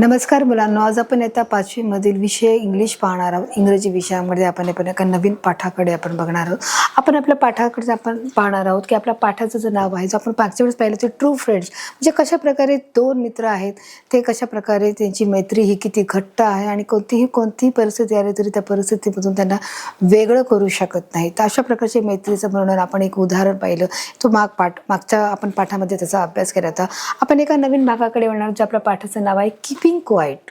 नमस्कार मुलांनो, आज आपण इयत्ता 5वी मधील विषय इंग्लिश पाहणार आहोत. इंग्रजी विषयामध्ये आपण एका नवीन पाठाकडे आपण बघणार आहोत. आपण आपल्या पाठाकडे पाहणार आहोत की आपल्या पाठाचं जे नाव आहे, जो आपण मागच्या वेळेस पाहिलं ते ट्रू फ्रेंड्स, म्हणजे कशा प्रकारे दोन मित्र आहेत, ते कशा प्रकारे त्यांची मैत्री ही किती घट्ट आहे आणि कोणतीही परिस्थिती आली तरी त्या परिस्थितीमधून त्यांना वेगळं करू शकत नाही. तर अशा प्रकारचे मैत्रीचं वर्णन आपण एक उदाहरण पाहिलं. तो मागच्या आपण पाठामध्ये त्याचा अभ्यास केला होता. आपण एका नवीन भागाकडे वळणार, जे आपल्या पाठाचं नाव आहे कीपिंग क्वाइट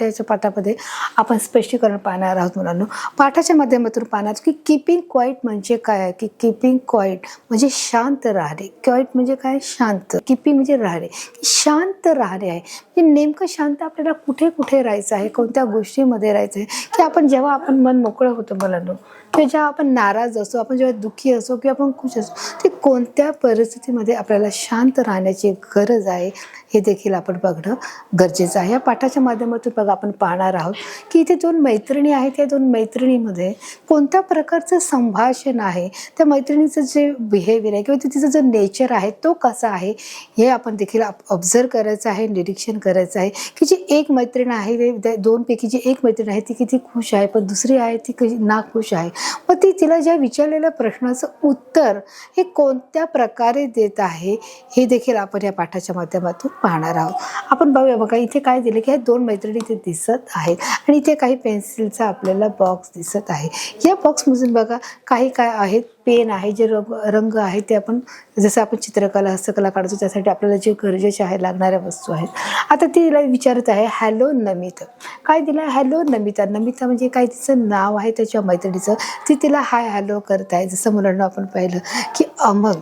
याच्या पाठामध्ये आपण स्पष्टीकरण पाहणार आहोत. मुलांनो, पाठाच्या माध्यमातून पाहणार की कीपिंग क्वाइट म्हणजे काय आहे. की कीपिंग क्वाइट म्हणजे शांत राहणे. क्वाइट म्हणजे काय? शांत. कीपिंग म्हणजे राहणे, शांत राहणे आहे. म्हणजे नेमकं शांत आपल्याला कुठे कुठे राहायचं आहे, कोणत्या गोष्टीमध्ये राहायचं आहे. की आपण जेव्हा आपण मन मोकळं होतं मुलांनो, किंवा जेव्हा आपण नाराज असतो, आपण जेव्हा दुःखी असो किंवा आपण खुश असो, ते कोणत्या परिस्थितीमध्ये आपल्याला शांत राहण्याची गरज आहे हे देखील आपण बघणं गरजेचं आहे. या पाठाच्या माध्यमातून बघा आपण पाहणार आहोत की इथे दोन मैत्रिणी आहेत. या दोन मैत्रिणीमध्ये कोणत्या प्रकारचं संभाषण आहे, त्या मैत्रिणीचं जे बिहेवियर आहे किंवा तिचं जो नेचर आहे तो कसा आहे हे आपण देखील ऑब्झर्व करायचं आहे, निरीक्षण करायचं आहे. की जी एक मैत्रीण आहे, दोनपैकी जी एक मैत्रीण आहे ती किती खुश आहे, पण दुसरी आहे ती कशी नाखुश आहे. व ती तिला ज्या विचारलेल्या प्रश्नाचं उत्तर हे कोणत्या प्रकारे देत आहे हे देखील आपण या पाठाच्या माध्यमातून पाहणार आहोत. आपण बघूया. बघा इथे काय दिले की हे दोन मैत्रिणी इथे दिसत आहेत आणि इथे काही पेन्सिलचा आपल्याला बॉक्स दिसत आहे. या बॉक्समधून बघा काही काय आहेत, पेन आहे, जे रंग आहे ते आपण जसं आपण चित्रकला हस्तकला काढतो त्यासाठी आपल्याला जे गरजेचे आहे लागणाऱ्या वस्तू आहेत. आता तिला विचारत आहे हॅलो नमिता. काय दिलं? हॅलो नमिता. नमिता म्हणजे काय? तिचं नाव आहे त्याच्या मैत्रिणीचं. ती तिला हाय हॅलो करत आहे. जसं मुलांना आपण पाहिलं की अमर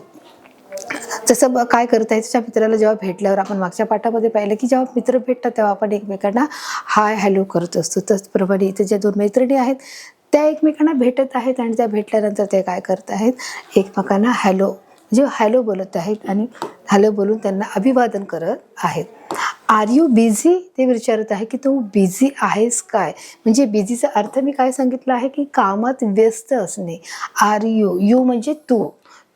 जसं काय करत आहे त्याच्या मित्राला जेव्हा भेटल्यावर आपण मागच्या पाठामध्ये पाहिलं की जेव्हा मित्र भेटतात तेव्हा आपण एकमेकांना हाय हॅलो करत असतो. त्याचप्रमाणे इथे ज्या दोन मैत्रिणी आहेत त्या एकमेकांना भेटत आहेत आणि त्या भेटल्यानंतर ते काय करत आहेत, एकमेकांना हॅलो म्हणजे हॅलो बोलत आहेत आणि हॅलो बोलून त्यांना अभिवादन करत आहेत. आर यू बिझी ते विचारत आहे की तू बिझी आहेस काय. म्हणजे बिझीचा अर्थ मी काय सांगितलं आहे की कामात व्यस्त असणे. आर यू म्हणजे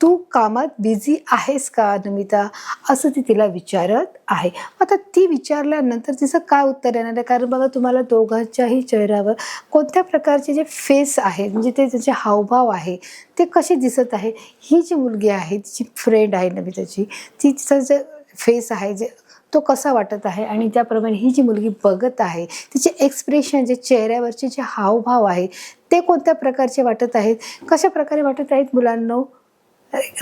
तू कामात बिझी आहेस का नमिता, असं ती तिला विचारत आहे. आता ती विचारल्यानंतर तिचं काय उत्तर येणार आहे, कारण बघा तुम्हाला दोघांच्याही चेहऱ्यावर कोणत्या प्रकारचे जे फेस आहे, म्हणजे ते त्याचे हावभाव आहे ते कसे दिसत आहे. ही जी मुलगी आहे, तिची फ्रेंड आहे नमिताची, तिचं जे फेस आहे जे तो कसा वाटत आहे आणि त्याप्रमाणे ही जी मुलगी बघत आहे तिचे एक्सप्रेशन, जे चेहऱ्यावरचे जे हावभाव आहे ते कोणत्या प्रकारचे वाटत आहेत, कशा प्रकारे वाटत आहेत मुलांनो,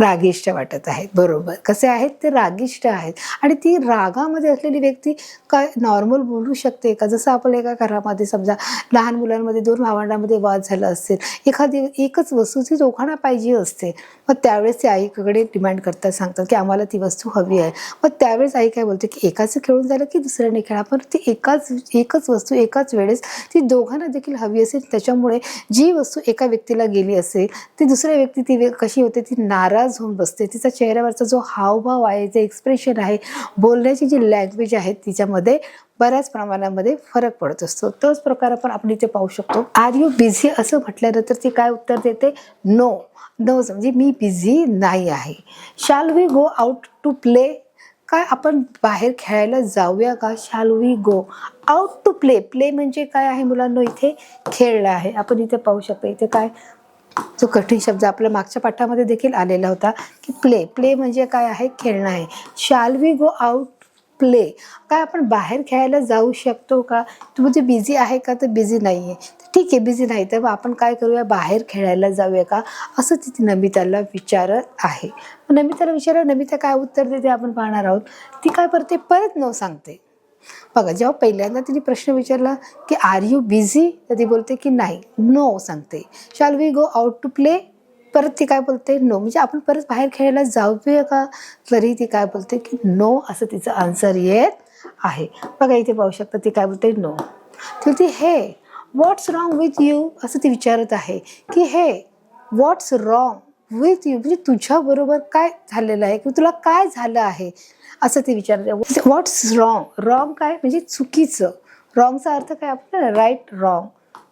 रागिष्ट वाटत आहेत. बरोबर, कसे आहेत ते रागिष्ट आहेत. आणि ती रागामध्ये असलेली व्यक्ती काय नॉर्मल बोलू शकते का? जसं आपण एका घरामध्ये समजा लहान मुलांमध्ये दोन भावंडांमध्ये वाद झाला असेल, एखादी एकच वस्तू ती दोघांना पाहिजे असते, मग त्यावेळेस ते आईकडे डिमांड करतात, सांगतात की आम्हाला ती वस्तू हवी आहे. मग त्यावेळेस आई काय बोलते की एकाचं खेळून झालं की दुसऱ्याने खेळा, पण ती एकच वस्तू एकाच वेळेस ती दोघांना देखील हवी असेल. त्याच्यामुळे जी वस्तू एका व्यक्तीला गेली असेल ती दुसऱ्या व्यक्ती ती कशी होते, ती नाराज होऊन बसते. तिचा चेहऱ्यावरचा जो हावभाव आहे, जे एक्सप्रेशन आहे, बोलण्याची जी लँग्वेज आहे तिच्यामध्ये बऱ्याच प्रमाणामध्ये फरक पडत असतो. तोच प्रकार आपण इथे पाहू शकतो. आर यू बिझी असं म्हटल्यानंतर ती काय उत्तर देते? नो म्हणजे मी बिझी नाही आहे. Shall we go out to play. काय आपण बाहेर खेळायला जाऊया का? Shall we go out to play. Play म्हणजे काय आहे मुलांना? इथे खेळणं आहे. आपण इथे पाहू शकतो इथे काय जो कठीण शब्द आपल्या मागच्या पाठामध्ये देखील आलेला होता की प्ले म्हणजे काय आहे? खेळणं आहे. Shall we go out play. काय आपण बाहेर खेळायला जाऊ शकतो का? तू म्हणजे बिझी आहे का? तर बिझी नाही आहे. ठीक आहे, बिझी नाही, तर आपण काय करूया, बाहेर खेळायला जाऊया का, असं ती नमिताला विचारत आहे. नमिताला नमिता काय उत्तर देते आपण पाहणार आहोत. ती काय करते, परत नो सांगते. बघा, जेव्हा पहिल्यांदा तिने प्रश्न विचारला की आर यू बिझी, तर ती बोलते की नाही, नो सांगते. Shall we go out to play, परत ती काय बोलते, नो. म्हणजे आपण परत बाहेर खेळायला जाऊया का, तरी ती काय बोलते की नो, असं तिचं आन्सर येत आहे. बघा इथे पाहू शकता ती काय बोलते, नो. ती बोलते हे व्हॉट्स रॉंग विथ यू, असं ती विचारत आहे की हे व्हॉट्स रॉंग विथ यू म्हणजे तुझ्याबरोबर काय झालेलं आहे किंवा तुला काय झालं आहे, असं ते विचारते. व्हॉट्स रॉंग काय म्हणजे चुकीचं. रॉंगचा अर्थ काय आपल्याला राईट रॉंग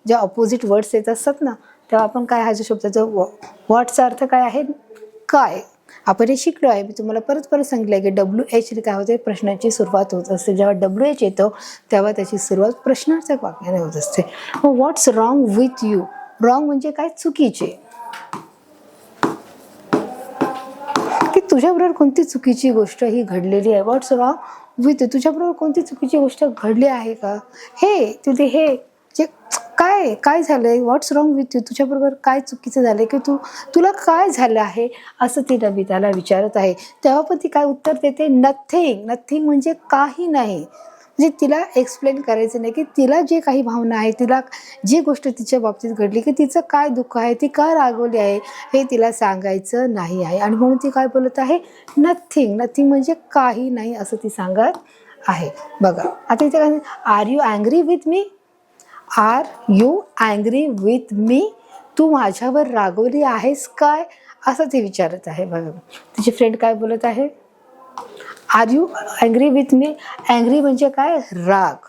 ज्या ऑपोजिट वर्ड्स येत असतात ना, तेव्हा आपण काय हा जो शब्दाचा व्हॉटचा अर्थ काय आहे, काय आपण हे शिकलो आहे. मी तुम्हाला परत परत सांगितलं की WH काय होते, प्रश्नाची सुरुवात होत असते. जेव्हा WH येतो तेव्हा त्याची सुरुवात प्रश्नार्थक वाक्याने होत असते. व्हॉट्स रॉंग विथ यू? रॉंग म्हणजे काय, चुकीचे. की तुझ्याबरोबर कोणती चुकीची गोष्ट ही घडलेली आहे. व्हॉट्स रॉंग विथ यू? तुझ्याबरोबर कोणती चुकीची गोष्ट घडली आहे का? हे तुझे हे जे काय काय झालंय, व्हॉट्स रॉंग विथ यू? तुझ्याबरोबर काय चुकीचं झालंय की तुला काय झालं आहे असं ती नमिताला विचारत आहे. तेव्हा पण ती काय उत्तर देते, नथिंग. नथिंग म्हणजे काही नाही. म्हणजे तिला एक्सप्लेन करायचं नाही की तिला जे काही भावना आहे, तिला जी गोष्ट तिच्या बाबतीत घडली की तिचं काय दुःख आहे, ती का रागवली आहे हे तिला सांगायचं नाही आहे. आणि म्हणून ती काय बोलत आहे, नथिंग. नथिंग म्हणजे काही नाही असं ती सांगत आहे. बघा आता इथे काय, are you angry with me? Are you angry with me? तू माझ्यावर रागवली आहेस काय असं ती विचारत आहे. बघा तिची फ्रेंड काय बोलत आहे, are you angry with me? Angry म्हणजे काय, राग.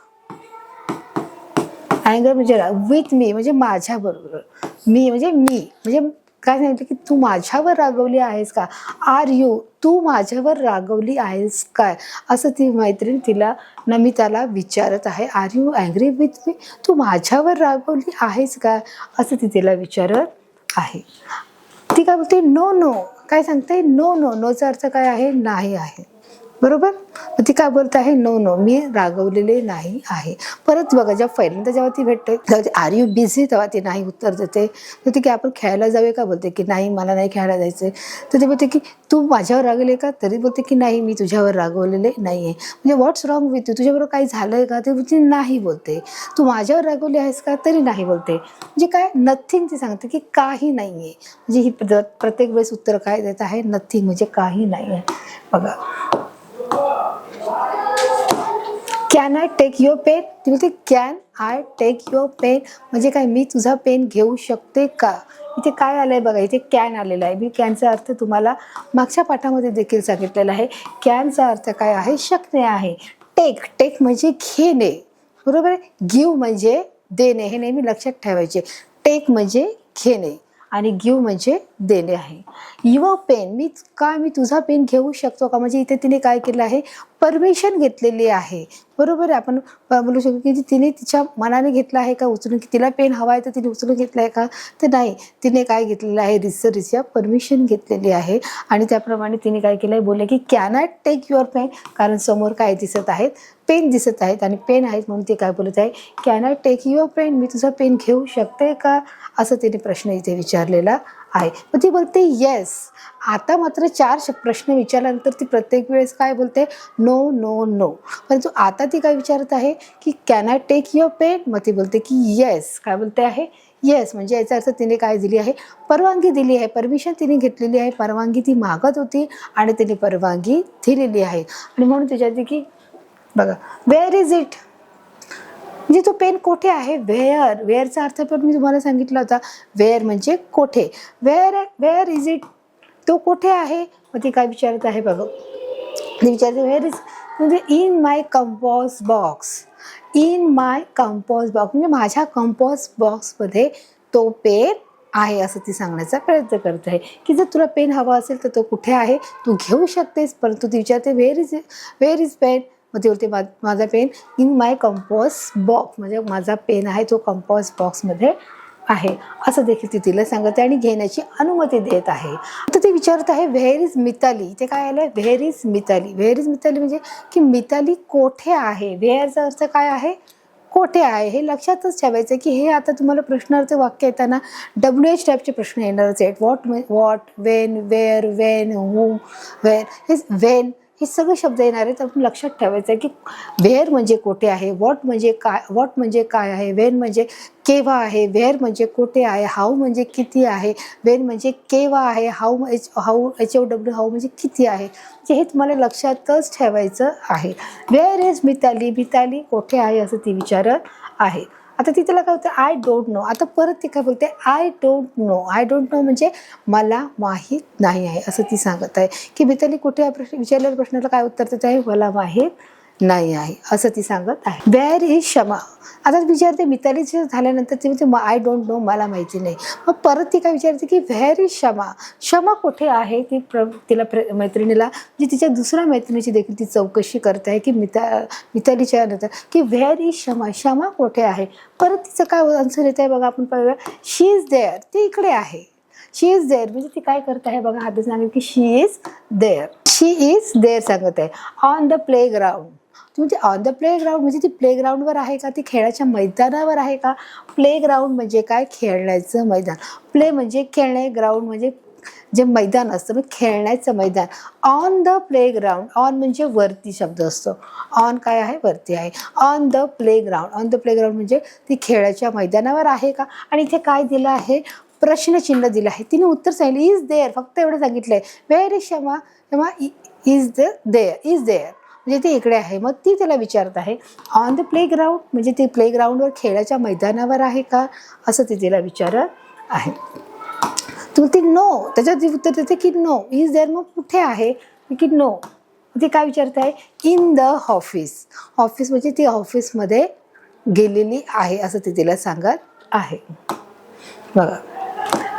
अँगर म्हणजे राग. विथ मी म्हणजे माझ्याबरोबर. मी म्हणजे काय सांगितलं की तू माझ्यावर रागवली आहेस का? आर यू, तू माझ्यावर रागवली आहेस काय असं ती मैत्रीण तिला नमिताला विचारत आहे. Are you angry with me? तू माझ्यावर रागवली आहेस का असं ती तिला विचारत आहे. ती काय बोलते, नो नो. काय सांगते, नो नो. नोचा अर्थ काय आहे, नाही आहे. बरोबर. ती काय बोलत आहे, नो नो, मी रागवलेले नाही आहे. परत बघा जेव्हा ती भेटते आर यू बिझी, तेव्हा ती नाही उत्तर देते. तर ती की आपण खेळायला जाऊया का, बोलते की नाही मला नाही खेळायला जायचं. तर ती बोलते की तू माझ्यावर रागवले का? तरी बोलते की नाही मी तुझ्यावर रागवलेले नाही आहे. म्हणजे व्हॉट्स रॉंग विथ यू? तुझ्याबरोबर काही झालंय का? ते बोलते नाही बोलते. तू माझ्यावर रागवली आहेस का? तरी नाही बोलते. म्हणजे काय, नथिंग. ती सांगते की काही नाही आहे. म्हणजे ही प्रत्येक वेळेस उत्तर काय देत आहे, नथिंग म्हणजे काही नाही आहे. बघा can I take your pen? ती बोलते can I take your pen म्हणजे काय, मी तुझा पेन घेऊ शकते का? इथे काय आलंय बघा, इथे कॅन आलेला आहे. मी कॅनचा अर्थ तुम्हाला मागच्या पाठामध्ये देखील सांगितलेला आहे. कॅनचा अर्थ काय आहे, शक्य आहे. टेक, टेक म्हणजे घेणे. बरोबर आहे. गिव्ह म्हणजे देणे. हे नेहमी लक्षात ठेवायचे. टेक म्हणजे घेणे आणि गिव्ह म्हणजे देणे आहे. युअर पेन, मी तुझा पेन घेऊ शकतो का? म्हणजे इथे तिने काय केलं आहे, परमिशन घेतलेली आहे. बरोबर आहे. आपण बोलू शकतो की तिने तिच्या मनाने घेतला आहे का उचलून, की तिला पेन हवा आहे तर तिने उचलून घेतला आहे का? तर नाही, तिने काय घेतलेलं आहे, रिसर्चच्या परमिशन घेतलेली आहे. आणि त्याप्रमाणे तिने काय केलं आहे, बोलले की can I take your pen? कारण समोर काय दिसत आहेत, पेन दिसत आहेत आणि पेन आहेत म्हणून ते काय बोलत आहे, can I take your pen? मी तुझा पेन घेऊ शकते का असं तिने प्रश्न इथे विचारलेला आहे. मग ती बोलते येस. आता मात्र 4 प्रश्न विचारल्यानंतर ती प्रत्येक वेळेस काय बोलते, नो नो नो. परंतु आता ती काय विचारत आहे की can I take your pen? मग ती बोलते की येस. काय बोलते आहे, येस. म्हणजे याचा अर्थ तिने काय दिली आहे, परवानगी दिली आहे. परमिशन तिने घेतलेली आहे. परवानगी ती मागत होती आणि तिने परवानगी दिलेली आहे. आणि म्हणून त्याच्यात की बघा, वेअर इज इट? म्हणजे तो पेन कोठे आहे. वेअर, वेअरचा अर्थ पण मी तुम्हाला सांगितला होता. वेअर म्हणजे कोठे. Where is it? तो कुठे आहे? मग ती काय विचारत आहे बघा, ती विचारते वेअर इज, म्हणजे in my compass box. In my compass box म्हणजे माझ्या कंपॉस बॉक्समध्ये तो पेन आहे असं ती सांगण्याचा प्रयत्न करत आहे. की जर तुला पेन हवा असेल तर तो कुठे आहे, तू घेऊ शकतेस. परंतु ती विचारते वेअर इज पेन? मग ती बोलते माझा pain in my compass box, म्हणजे माझा पेन आहे तो कंपॉस बॉक्समध्ये आहे असं देखील ती तिला सांगते आणि घेण्याची अनुमती देत आहे. आता ती विचारत आहे व्हेअर इज मिताली? ते काय आलं, where is Mitali? Where is Mitali म्हणजे की मिताली कोठे आहे. व्हेअरचा अर्थ काय आहे, कोठे आहे. हे लक्षातच ठेवायचं की हे आता तुम्हाला प्रश्नार्थ वाक्य येताना WH टाईपचे प्रश्न येणारच आहेत. What, when, where, when, whom, when हे सगळे शब्द येणार आहेत. आपण लक्षात ठेवायचं आहे की व्हेअर म्हणजे कोठे आहे, व्हॉट म्हणजे काय आहे, वेन म्हणजे केव्हा आहे, व्हेअर म्हणजे कोठे आहे, हाऊ म्हणजे किती आहे, वेन म्हणजे केव्हा आहे, हाऊ HOW हाऊ म्हणजे किती आहे. म्हणजे हे तुम्हाला लक्षातच ठेवायचं आहे. Where is Mithali? मिताली कोठे आहे असं ती विचारत आहे. आता ती तिला काय होतं, आय डोंट नो. आता परत ती काय बोलते, I don't know. I don't know म्हणजे मला माहीत नाही आहे असं ती सांगत आहे. की मिताली कुठे आहे विचारलेल्या प्रश्नाला काय उत्तर देत आहे, मला माहीत नाही आहे असं ती सांगत आहे. वेअर इज क्षमा. आता विचारते मितालीचं झाल्यानंतर ती म्हणते आय डोंट नो, मला माहिती नाही. मग परत ती काय विचारते की व्हेअर इज क्षमा, क्षमा कुठे आहे. ती तिला मैत्रिणीला जी तिच्या दुसऱ्या मैत्रिणीची देखील ती चौकशी करते आहे की मितालीच्या नंतर की व्हेअर इज क्षमा, क्षमा कुठे आहे. परत तिचं काय आन्सर येत आहे बघा, आपण पाहूया. शी इज देअर, ती इकडे आहे. शी इज देअर म्हणजे ती काय करत आहे बघा, हात सांगेल की she is there, she is there सांगत आहे. ऑन द प्लेग्राऊंड म्हणजे ऑन द प्लेग्राऊंड म्हणजे ती प्लेग्राऊंडवर आहे का, ती खेळाच्या मैदानावर आहे का. प्लेग्राऊंड म्हणजे काय, खेळण्याचं मैदान. प्ले म्हणजे खेळणे, ग्राउंड म्हणजे जे मैदान असतं मग खेळण्याचं मैदान. ऑन द प्लेग्राऊंड, ऑन म्हणजे वरती शब्द असतो. ऑन काय आहे, वरती आहे. On the playground, on the playground म्हणजे ती खेळाच्या मैदानावर आहे का. आणि इथे काय दिलं आहे, प्रश्नचिन्ह दिलं आहे. तिने उत्तर सांगितलं इज देअर, फक्त एवढं सांगितलंय. वेअर इज क्षमा, क्षमा इज देअर, इज देअर म्हणजे ती इकडे आहे. मग ती त्याला विचारत आहे ऑन द प्लेग्राऊंड म्हणजे ती प्लेग्राऊंडवर खेळाच्या मैदानावर आहे का, असं ती तिला विचारत आहे. तू ती नो, त्याच्यात उत्तर देते की नो. इज देअर मग कुठे आहे की नो. ती काय विचारत आहे, इन द ऑफिस. ऑफिस म्हणजे ती ऑफिसमध्ये गेलेली आहे असं ती तिला सांगत आहे. बघा,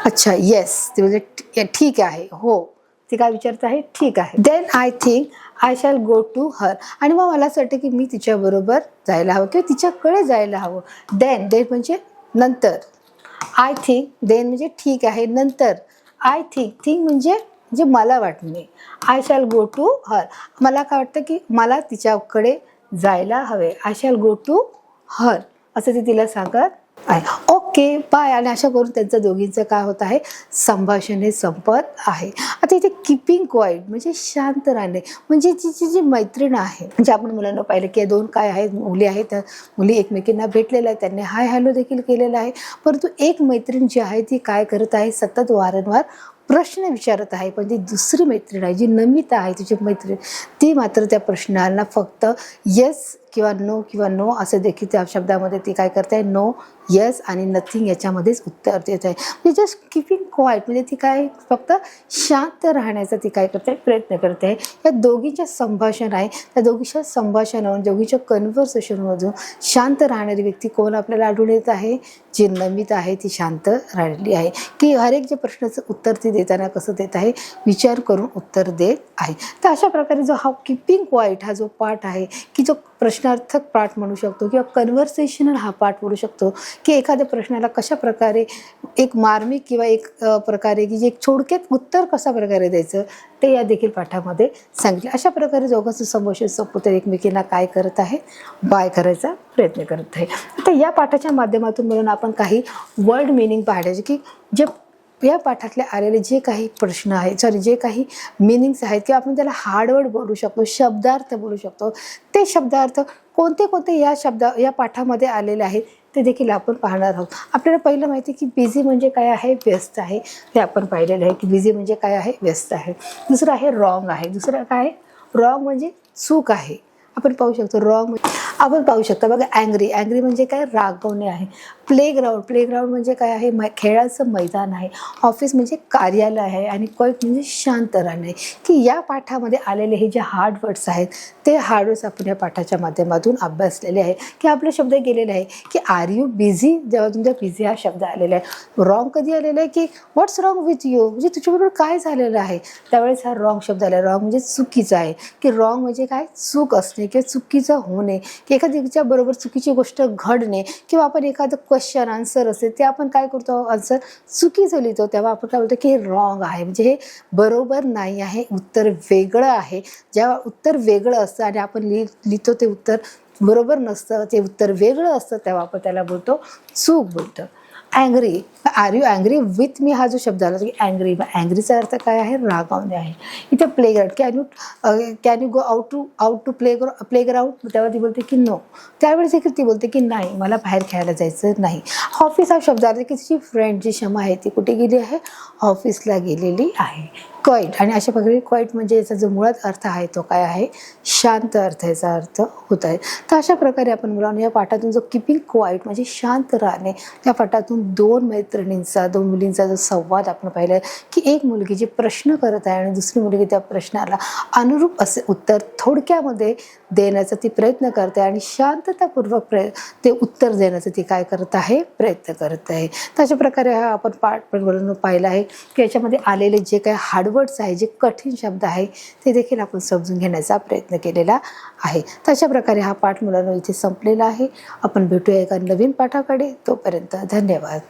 अच्छा येस, ती म्हणजे ठीक आहे, हो. ती काय विचारत आहे, ठीक आहे. Then I think I shall go to her. आणि मग मला असं वाटतं की मी तिच्याबरोबर जायला हवं किंवा तिच्याकडे जायला हवं. देन, देन म्हणजे नंतर. आय थिंक, देन म्हणजे ठीक आहे, नंतर. आय थिंक, थिंक म्हणजे मला वाटणे. I shall go to her, मला काय वाटतं की मला तिच्याकडे जायला हवे. I shall go to her असं ती तिला सांगत आहे. Okay bye. आणि अशा करून त्यांचं दोघींचं काय होत आहे, संभाषण हे संपत आहे. आता इथे कीपिंग क्वाईट म्हणजे शांत राहणे. म्हणजे तिची जी मैत्रीण आहे, म्हणजे आपण मुलांना पाहिलं की दोन काय आहेत, मुली आहेत, त्या मुली एकमेकींना भेटलेल्या आहेत, त्यांनी हाय हॅलो देखील केलेलं आहे. परंतु एक मैत्रीण जी आहे ती काय करत आहे, सतत वारंवार प्रश्न विचारत आहे. पण ती दुसरी मैत्रीण आहे जी नमिता आहे, तिची मैत्रीण, ती मात्र त्या प्रश्नांना फक्त येस किंवा नो असं देखील त्या शब्दामध्ये ती काय करते आहे, नो, येस आणि नथिंग याच्यामध्येच उत्तर देत आहे. म्हणजे जस्ट कीपिंग क्वाईट म्हणजे ती काय फक्त शांत राहण्याचा ती काय करते, प्रयत्न करते आहे. या दोघींच्या संभाषण आहे, त्या दोघींच्या संभाषणावरून, दोघींच्या कन्व्हर्सेशनमधून शांत राहणारी व्यक्ती कोण आपल्याला आढळून येत आहे, जी नमिता आहे ती शांत राहिलेली आहे. की हर एक जे प्रश्नाचं उत्तर ती देताना कसं देत आहे, विचार करून उत्तर देत आहे. तर अशा प्रकारे जो हा कीपिंग क्वाईट हा जो पार्ट आहे, की जो प्रश्नार्थक पाठ म्हणू शकतो किंवा कन्व्हर्सेशनल हा पाठ म्हणू शकतो, की एखाद्या प्रश्नाला कशा प्रकारे एक मार्मिक किंवा एक प्रकारे की जे एक थोडक्यात उत्तर कशा प्रकारे द्यायचं ते या देखील पाठामध्ये सांगितले. अशा प्रकारे दोघांचं संभाषण संपवून एकमेकींना काय करत आहे, बाय करायचा प्रयत्न करत आहे. आता या पाठाच्या माध्यमातून मिळून आपण काही वर्ड मिनिंग पाहायचे की जे या पाठातले आलेले जे काही प्रश्न आहेत, जे काही मिनिंग्स आहेत किंवा आपण त्याला हार्डवर्ड बोलू शकतो, शब्दार्थ बोलू शकतो, ते शब्दार्थ कोणते या पाठामध्ये आलेले आहेत ते देखील आपण पाहणार आहोत. आपल्याला पहिलं माहिती की बिझी म्हणजे काय आहे, व्यस्त आहे, ते आपण पाहिलेलं आहे की बिझी म्हणजे काय आहे, व्यस्त आहे. दुसरं आहे रॉंग आहे. दुसरं काय आहे, रॉंग म्हणजे चूक आहे. आपण पाहू शकतो रॉंग, आपण पाहू शकता बघा अँग्री, अँग्री म्हणजे काय, रागवणे आहे. प्लेग्राऊंड, प्लेग्राऊंड म्हणजे काय आहे, खेळाचं मैदान आहे. ऑफिस म्हणजे कार्यालय आहे. आणि क्वाईट म्हणजे शांत राहणे. की या पाठामध्ये आलेले हे जे हार्ड वर्ड्स आहेत ते हार्ड वर्ड्स आपण या पाठाच्या माध्यमातून अभ्यासलेले आहे. की आपले शब्द गेलेले आहे की आर यू बिझी, जेव्हा तुमचा बिझी हा शब्द आलेला आहे. रॉंग कधी आलेला आहे की व्हॉट्स रॉंग विथ यू, म्हणजे तुझ्याबरोबर काय झालेलं आहे, त्यावेळेस हा रॉंग शब्द आला. रॉंग म्हणजे चुकीचं आहे. की रॉंग म्हणजे काय, चूक असणे किंवा चुकीचं होणे, की एखाद्याच्या बरोबर चुकीची गोष्ट घडणे, किंवा आपण एखादं क्वेश्चन आन्सर असेल ते आपण काय करतो, आन्सर चुकीचं लिहितो, तेव्हा आपण काय बोलतो की हे रॉंग आहे, म्हणजे हे बरोबर नाही आहे, उत्तर वेगळं आहे. जेव्हा उत्तर वेगळं असतं आणि आपण लिहितो ते उत्तर बरोबर नसतं, ते उत्तर वेगळं असतं, तेव्हा आपण त्याला बोलतो चूक बोलतो. Angry, are you angry with me हा जो शब्द आला की अँग्री, अँग्रीचा अर्थ काय आहे, रागावणे आहे. इथे playground, can you go out to playground, तेव्हा ती बोलते की नो. त्यावेळेस देखील ती बोलते की नाही, मला बाहेर खेळायला जायचं नाही. ऑफिस हा शब्द आला की तिची फ्रेंड जी क्षमा आहे ती कुठे गेली आहे, ऑफिसला गेलेली आहे. क्वाईट, आणि अशा प्रकारे क्वाईट म्हणजे याचा जो मुळात अर्थ आहे तो काय आहे, शांत अर्थ, याचा अर्थ होत आहे. तर अशा प्रकारे आपण मुलांना या पाठातून जो कीपिंग क्वाईट म्हणजे शांत राहणे, त्या पाठातून दोन मैत्रिणींचा, दोन मुलींचा जो संवाद आपण पाहिला आहे की एक मुलगी जी प्रश्न करत आहे आणि दुसरी मुलगी त्या प्रश्नाला अनुरूप असे उत्तर थोडक्यामध्ये देण्याचा ती प्रयत्न करते आणि शांततापूर्वक ते उत्तर देण्याचं ती काय करत आहे, प्रयत्न करत आहे. तशा प्रकारे हा आपण पाठ पण पाहिला आहे की याच्यामध्ये आलेले जे काही हार्डवर्ड्स आहे, जे कठीण शब्द आहे ते देखील आपण समजून घेण्याचा प्रयत्न केलेला आहे. तशा प्रकारे हा पाठ मुलांनो इथे संपलेला आहे. आपण भेटूया एका नवीन पाठाकडे. तोपर्यंत धन्यवाद.